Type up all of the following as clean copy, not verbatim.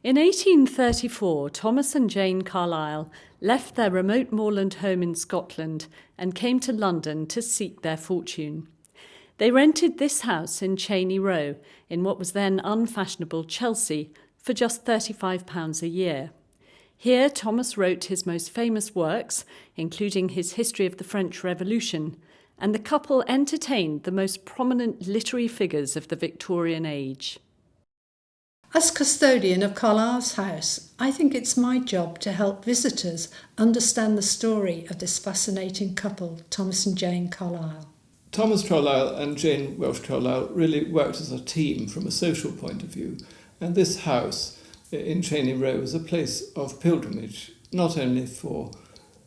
In 1834, Thomas and Jane Carlyle left their remote moorland home in Scotland and came to London to seek their fortune. They rented this house in Cheyne Row, in what was then unfashionable Chelsea, for just £35 a year. Here Thomas wrote his most famous works, including his History of the French Revolution, and the couple entertained the most prominent literary figures of the Victorian age. As custodian of Carlyle's house, I think it's my job to help visitors understand the story of this fascinating couple, Thomas and Jane Carlyle. Thomas Carlyle and Jane Welsh Carlyle really worked as a team from a social point of view, and this house in Cheyne Row was a place of pilgrimage, not only for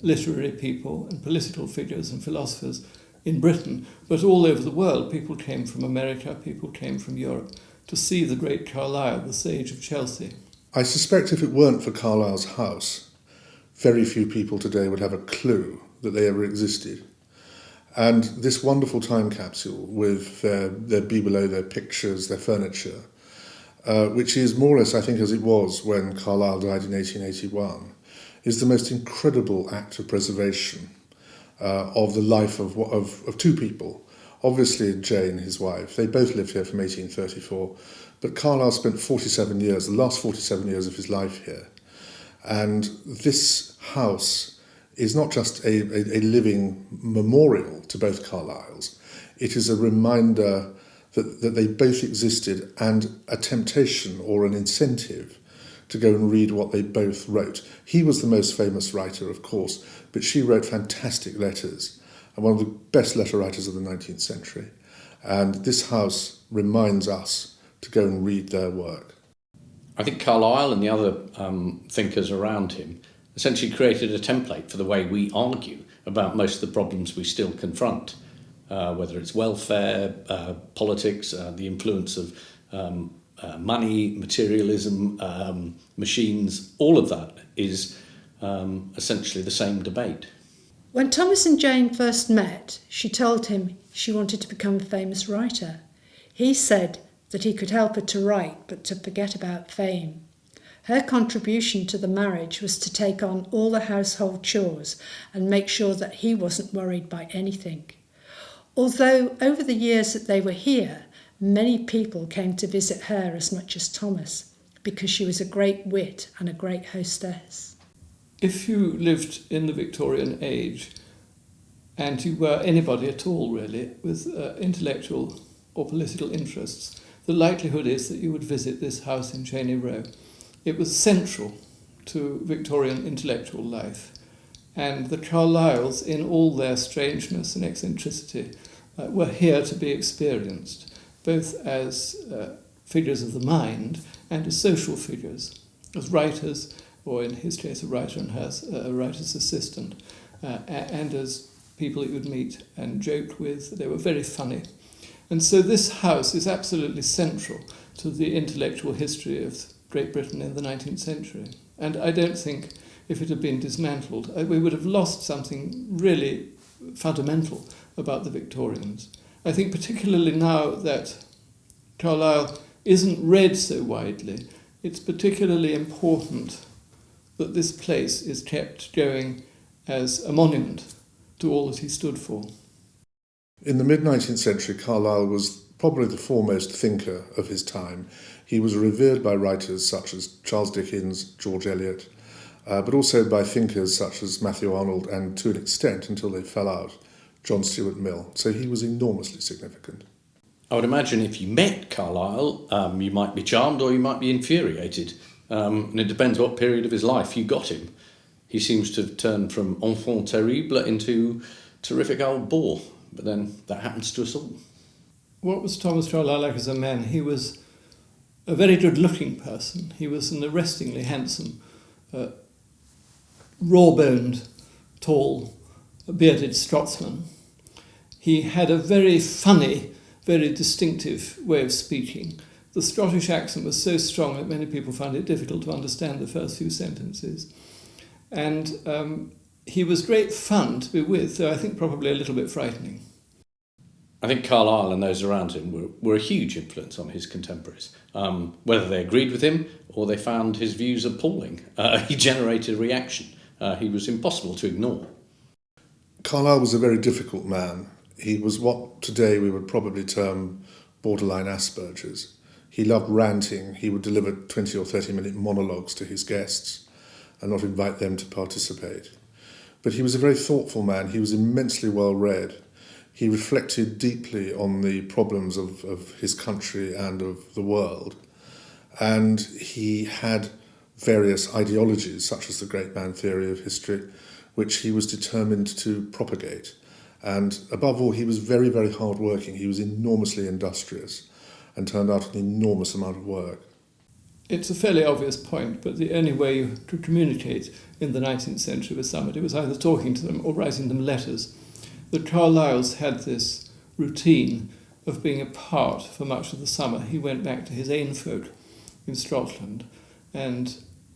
literary people and political figures and philosophers in Britain, but all over the world. People came from America, people came from Europe to see the great Carlyle, the sage of Chelsea. I suspect if it weren't for Carlyle's house, very few people today would have a clue that they ever existed. And this wonderful time capsule with their bibelot, their pictures, their furniture, which is more or less, I think, as it was when Carlyle died in 1881, is the most incredible act of preservation of the life of two people. Obviously, Jane, his wife, they both lived here from 1834, but Carlyle spent 47 years, the last 47 years of his life here. And this house is not just a living memorial to both Carlyles, it is a reminder that they both existed and a temptation or an incentive to go and read what they both wrote. He was the most famous writer, of course, but she wrote fantastic letters, and one of the best letter writers of the 19th century. And this house reminds us to go and read their work. I think Carlyle and the other thinkers around him essentially created a template for the way we argue about most of the problems we still confront, whether it's welfare, politics, the influence of money, materialism, machines. All of that is essentially the same debate. When Thomas and Jane first met, she told him she wanted to become a famous writer. He said that he could help her to write, but to forget about fame. Her contribution to the marriage was to take on all the household chores and make sure that he wasn't worried by anything. Although over the years that they were here, many people came to visit her as much as Thomas, because she was a great wit and a great hostess. If you lived in the Victorian age, and you were anybody at all really, with intellectual or political interests, the likelihood is that you would visit this house in Cheyne Row. It was central to Victorian intellectual life, and the Carlyles, in all their strangeness and eccentricity, were here to be experienced, both as figures of the mind and as social figures, as writers, or in his case a writer and a writer's assistant, and as people you would meet and joke with. They were very funny. And so this house is absolutely central to the intellectual history of Great Britain in the 19th century. And I don't think if it had been dismantled, we would have lost something really fundamental about the Victorians. I think particularly now that Carlyle isn't read so widely, it's particularly important that this place is kept going as a monument to all that he stood for. In the mid-19th century, Carlyle was probably the foremost thinker of his time. He was revered by writers such as Charles Dickens, George Eliot, but also by thinkers such as Matthew Arnold and, to an extent, until they fell out, John Stuart Mill. So he was enormously significant. I would imagine if you met Carlyle, you might be charmed or you might be infuriated. And it depends what period of his life you got him. He seems to have turned from enfant terrible into terrific old bore, but then that happens to us all. What was Thomas Carlyle like as a man? He was a very good-looking person. He was an arrestingly handsome, raw-boned, tall, bearded Scotsman. He had a very funny, very distinctive way of speaking. The Scottish accent was so strong that many people found it difficult to understand the first few sentences. And he was great fun to be with, though I think probably a little bit frightening. I think Carlyle and those around him were a huge influence on his contemporaries. Whether they agreed with him or they found his views appalling, he generated a reaction. He was impossible to ignore. Carlyle was a very difficult man. He was what today we would probably term borderline Asperger's. He loved ranting. He would deliver 20 or 30-minute monologues to his guests and not invite them to participate. But he was a very thoughtful man. He was immensely well read. He reflected deeply on the problems of his country and of the world. And he had various ideologies, such as the great man theory of history, which he was determined to propagate. And above all, he was very, very hard-working. He was enormously industrious and turned out an enormous amount of work. It's a fairly obvious point, but the only way to communicate in the 19th century with somebody was either talking to them or writing them letters. The Carlyles had this routine of being apart for much of the summer. He went back to his own folk in Scotland, and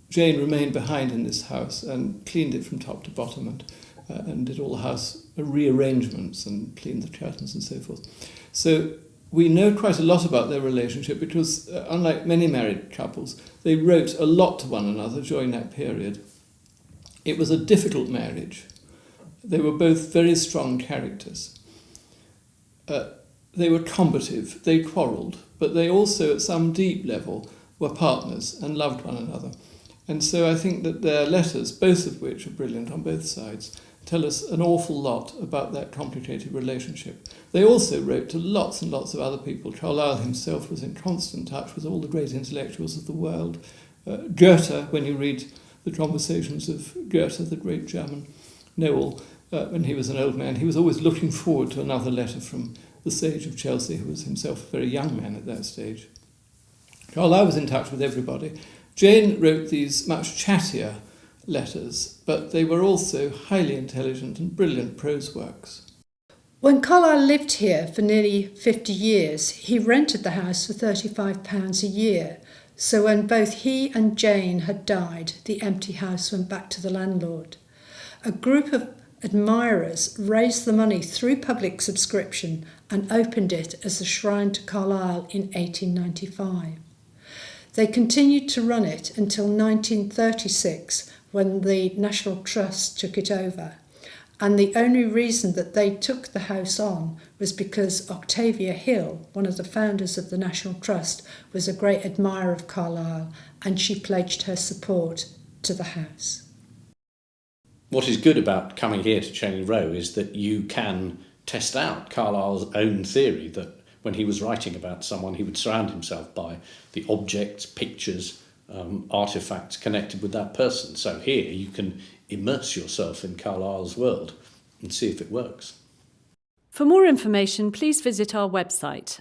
Jane remained behind in this house and cleaned it from top to bottom and did all the house rearrangements and cleaned the curtains and so forth. So we know quite a lot about their relationship because, unlike many married couples, they wrote a lot to one another during that period. It was a difficult marriage. They were both very strong characters. They were combative, they quarrelled, but they also, at some deep level, were partners and loved one another. And so I think that their letters, both of which are brilliant on both sides, tell us an awful lot about that complicated relationship. They also wrote to lots and lots of other people. Carlyle himself was in constant touch with all the great intellectuals of the world. Goethe, when you read the conversations of Goethe, the great German Noel, when he was an old man, he was always looking forward to another letter from the sage of Chelsea, who was himself a very young man at that stage. Carlyle was in touch with everybody. Jane wrote these much chattier letters, but they were also highly intelligent and brilliant prose works. When Carlyle lived here for nearly 50 years, he rented the house for £35 a year. So when both he and Jane had died, the empty house went back to the landlord. A group of admirers raised the money through public subscription and opened it as a shrine to Carlyle in 1895. They continued to run it until 1936, when the National Trust took it over. And the only reason that they took the house on was because Octavia Hill, one of the founders of the National Trust, was a great admirer of Carlyle, and she pledged her support to the house. What is good about coming here to Cheney Row is that you can test out Carlyle's own theory that when he was writing about someone, he would surround himself by the objects, pictures, artefacts connected with that person. So here you can immerse yourself in Carlyle's world and see if it works. For more information, please visit our website